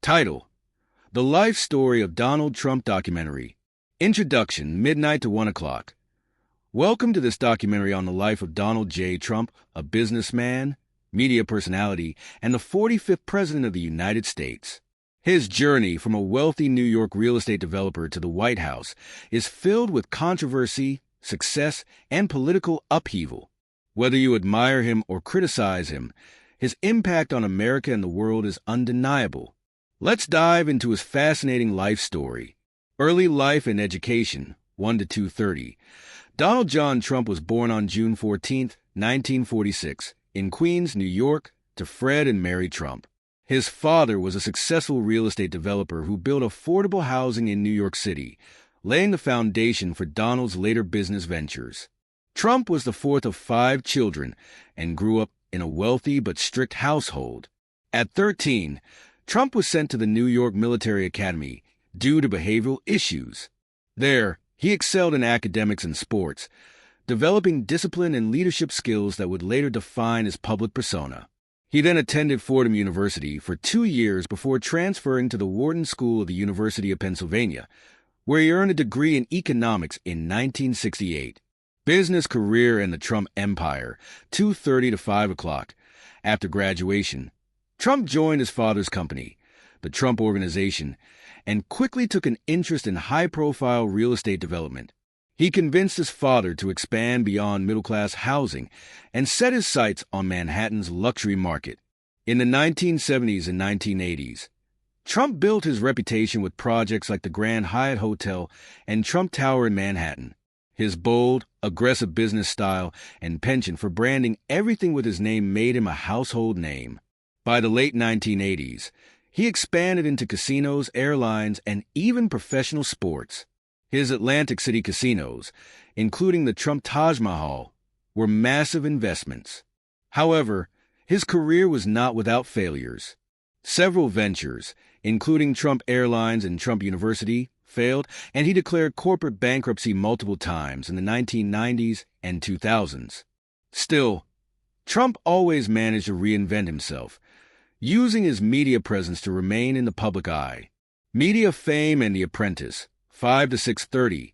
Title: The Life Story of Donald Trump Documentary. Introduction: midnight to 1 o'clock. Welcome to this documentary on the life of Donald J. Trump, a businessman, media personality, and the 45th President of the United States. His journey from a wealthy New York real estate developer to the White House is filled with controversy, success, and political upheaval. Whether you admire him or criticize him, his impact on America and the world is undeniable. Let's dive into his fascinating life story. Early life and education, 1 to 230. Donald John Trump was born on June 14, 1946, in Queens, New York, to Fred and Mary Trump. His father was a successful real estate developer who built affordable housing in New York City, laying the foundation for Donald's later business ventures. Trump was the fourth of 5 children and grew up in a wealthy but strict household. At 13, Trump was sent to the New York Military Academy due to behavioral issues. There, he excelled in academics and sports, developing discipline and leadership skills that would later define his public persona. He then attended Fordham University for 2 years before transferring to the Wharton School of the University of Pennsylvania, where he earned a degree in economics in 1968. Business career in the Trump Empire, 2:30 to 5 o'clock. After graduation, Trump joined his father's company, the Trump Organization, and quickly took an interest in high-profile real estate development. He convinced his father to expand beyond middle-class housing and set his sights on Manhattan's luxury market. In the 1970s and 1980s, Trump built his reputation with projects like the Grand Hyatt Hotel and Trump Tower in Manhattan. His bold, aggressive business style and penchant for branding everything with his name made him a household name. By the late 1980s, he expanded into casinos, airlines, and even professional sports. His Atlantic City casinos, including the Trump Taj Mahal, were massive investments. However, his career was not without failures. Several ventures, including Trump Airlines and Trump University, failed, and he declared corporate bankruptcy multiple times in the 1990s and 2000s. Still, Trump always managed to reinvent himself, using his media presence to remain in the public eye. Media fame and The Apprentice, 5 to 6:30.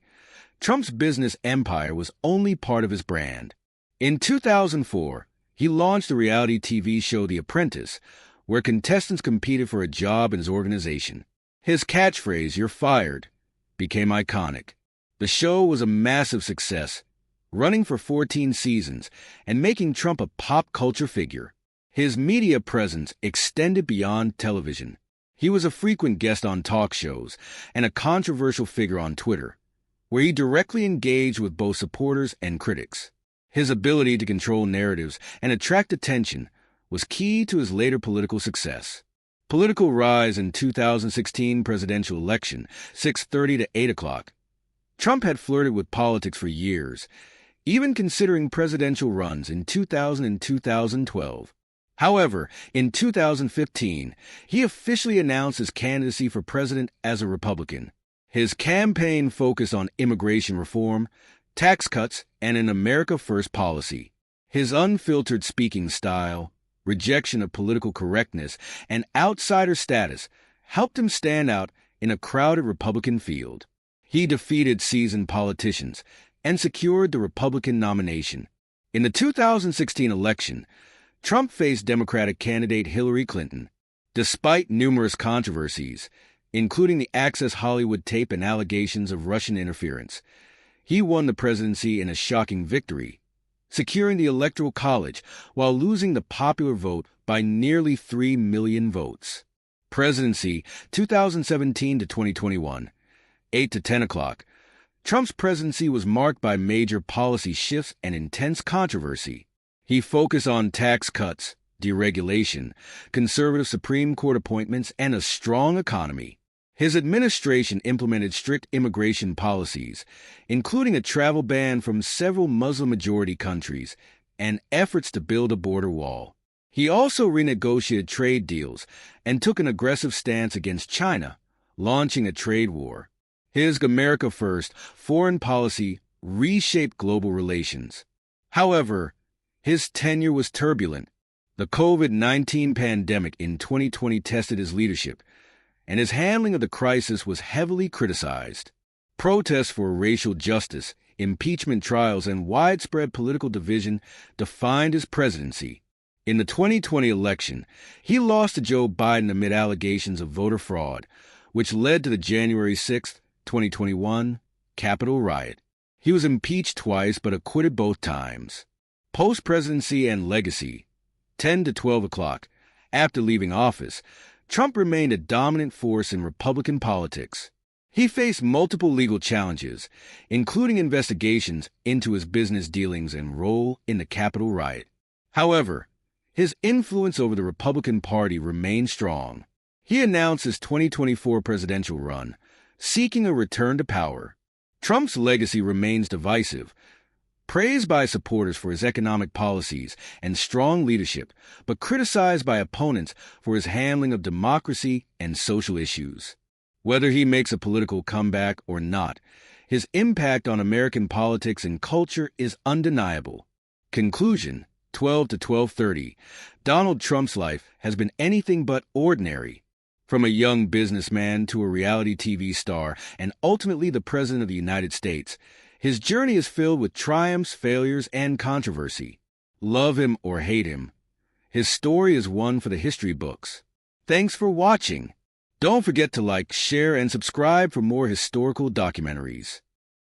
Trump's business empire was only part of his brand. In 2004, he launched the reality TV show The Apprentice, where contestants competed for a job in his organization. His catchphrase, "You're fired," became iconic. The show was a massive success, running for 14 seasons and making Trump a pop culture figure. His media presence extended beyond television. He was a frequent guest on talk shows and a controversial figure on Twitter, where he directly engaged with both supporters and critics. His ability to control narratives and attract attention was key to his later political success. Political rise in 2016 presidential election, 6:30 to 8 o'clock. Trump had flirted with politics for years, even considering presidential runs in 2000 and 2012. However, in 2015, he officially announced his candidacy for president as a Republican. His campaign focused on immigration reform, tax cuts, and an America First policy. His unfiltered speaking style, rejection of political correctness, and outsider status helped him stand out in a crowded Republican field. He defeated seasoned politicians and secured the Republican nomination. In the 2016 election, Trump faced Democratic candidate Hillary Clinton. Despite numerous controversies, including the Access Hollywood tape and allegations of Russian interference, he won the presidency in a shocking victory, securing the Electoral College while losing the popular vote by nearly 3 million votes. Presidency 2017 to 2021, 8 to 10 o'clock. Trump's presidency was marked by major policy shifts and intense controversy. He focused on tax cuts, deregulation, conservative Supreme Court appointments, and a strong economy. His administration implemented strict immigration policies, including a travel ban from several Muslim-majority countries and efforts to build a border wall. He also renegotiated trade deals and took an aggressive stance against China, launching a trade war. His America First foreign policy reshaped global relations. However, his tenure was turbulent. The COVID-19 pandemic in 2020 tested his leadership, and his handling of the crisis was heavily criticized. Protests for racial justice, impeachment trials, and widespread political division defined his presidency. In the 2020 election, he lost to Joe Biden amid allegations of voter fraud, which led to the January 6, 2021, Capitol riot. He was impeached twice but acquitted both times. Post-presidency and legacy. 10 to 12 o'clock. After leaving office, Trump remained a dominant force in Republican politics. He faced multiple legal challenges, including investigations into his business dealings and role in the Capitol riot. However, his influence over the Republican Party remained strong. He announced his 2024 presidential run, seeking a return to power. Trump's legacy remains divisive, praised by supporters for his economic policies and strong leadership, but criticized by opponents for his handling of democracy and social issues. Whether he makes a political comeback or not, his impact on American politics and culture is undeniable. Conclusion, 12 to 12:30. Donald Trump's life has been anything but ordinary. From a young businessman to a reality TV star and ultimately the President of the United States, his journey is filled with triumphs, failures, and controversy. Love him or hate him, his story is one for the history books. Thanks for watching. Don't forget to like, share, and subscribe for more historical documentaries.